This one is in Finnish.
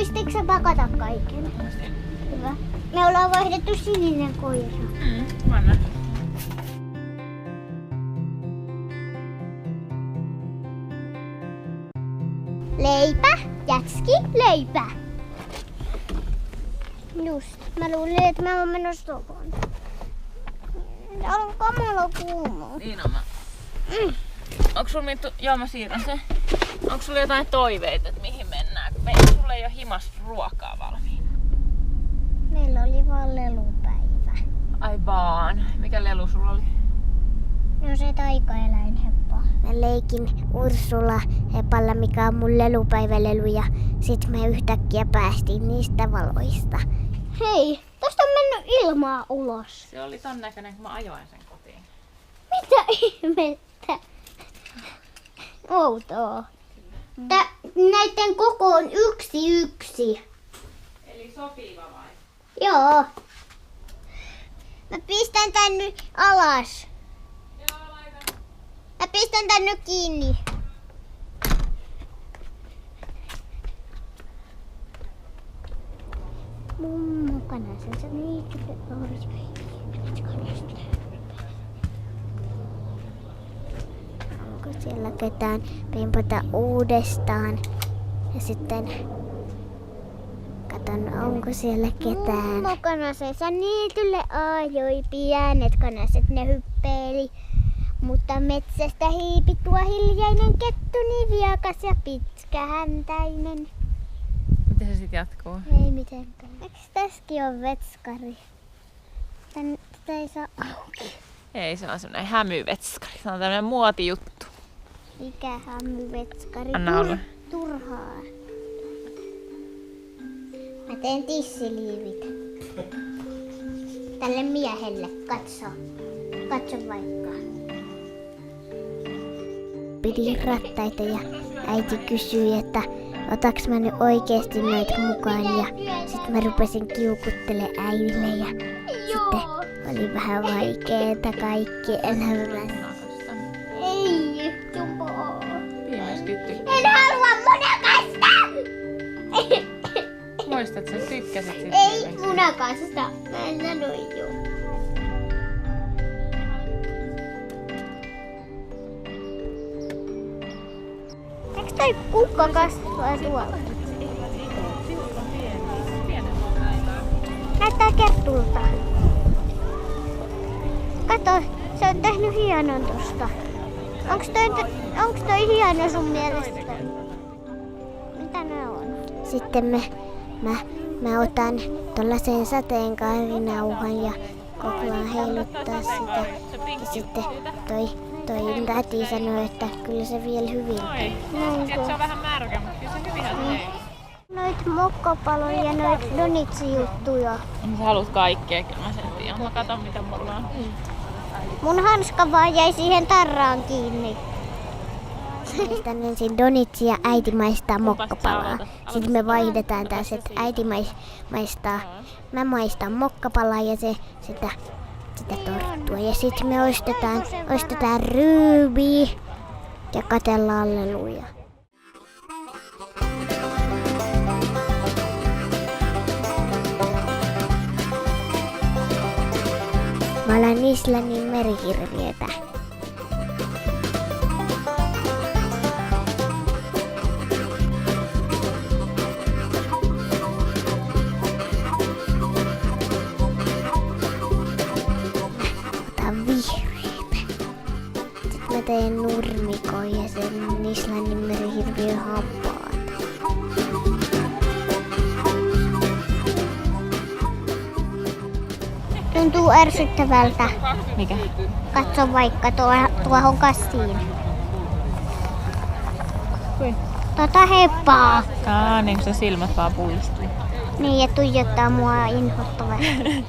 Muistitko sä pakata kaiken? Hyvä. Me ollaan vaihdettu sininen koira. Vanha. Leipä, jätski, leipä. Just. Mä luulin, että mä oon menossa tohon. Täällä on kamala kuuma. Niin on mä. Onko sulla Minttu, joo mä siirrän sen. Onko sulla jotain toiveita, että mihin mennään? Sulla ei ole himas ruokaa valmiina. Meillä oli vaan lelupäivä. Ai vaan. Mikä lelu sulla oli? No se taikaeläinheppa. Mä leikin Ursula hepalla, mikä on mun lelupäivälelu, ja sit me yhtäkkiä päästiin niistä valoista. Hei, tosta on mennyt ilmaa ulos. Se oli ton näköinen, kun mä ajoin sen kotiin. Mitä ihmettä? Outoa. Näiden koko on 1:1. Eli sopiva vai? Joo. Mä pistän tän nyt alas. Joo, laita. Mä pistän tän nyt kiinni. Mummo kanasensa niitylle olisi. Onko siellä ketään? Pimpata uudestaan. Ja sitten katon, onko siellä ketään. Mummo kanasensa niitylle ajoi. Pienet kanaset ne hyppeili. Mutta metsästä hiipi tuo hiljainen kettu, niin viakas ja pitkähäntäinen. Miten se sit jatkuu? Ei mitenkään. Eikö tässäkin on vetskari? Tätä ei saa auki. Ei, se on semmonen hämyvetskari. Se on tämmönen muotijuttu. Mikä hämyvetskari? Anna olla. Turhaa. Mä teen tissiliivit. Tälle miehelle. Katso. Katso vaikka. Pidin rattaita ja äiti kysyi, että otaks mä nyt oikeesti noita mukaan, ja sit mä rupesin kiukuttelemaan äidille ja sitten oli vähän vaikeeta kaikki elämässä. Ei, Jumbo. En halua munakasta! Muistat, sä tykkäsit siitä? Ei munakasta, mä en sano juu. Eikö toi kukka kasvaa tuolla? Näyttää Kertulta. Kato, se on tehnyt hienon tosta. Onks toi hieno sun mielestä? Mitä ne on? Sitten mä otan tollasen sateenkaarinauhan ja kokeillaan heiluttaa sitä. Ja sitten toi täti sanoi, että kyllä se vielä hyvin. Se on vähän märkä, mutta kyllä se hyvinhän se ei. Noit mokkopaloja ja noit donitsijuttuja. Sä haluat kaikkea, kyllä mä sen tiedän. Mä katon mitä mulla on. Mun hanska vaan jäi siihen tarraan kiinni. Maistan ensin donitsi ja äiti maistaa mokkapalaa. Sitten me vaihdetaan taas, että äiti maistaa. Mä maistan mokkapalaa ja se sitä torttua. Ja sitten me ostetaan ryybiä ja katellaan leluja. Mä olen Islannin merihirviötä. Otan vihreitä. Sitten mä teen nurmikon ja sen Islannin merihirviön hampaat. Tuntuu ärsyttävältä. Mikä? Katso vaikka tuohon kassiin. Kuin? Heppaa. Niin kuin se silmät vaan pullistuu. Niin, ja tuijottaa mua inhottavasti.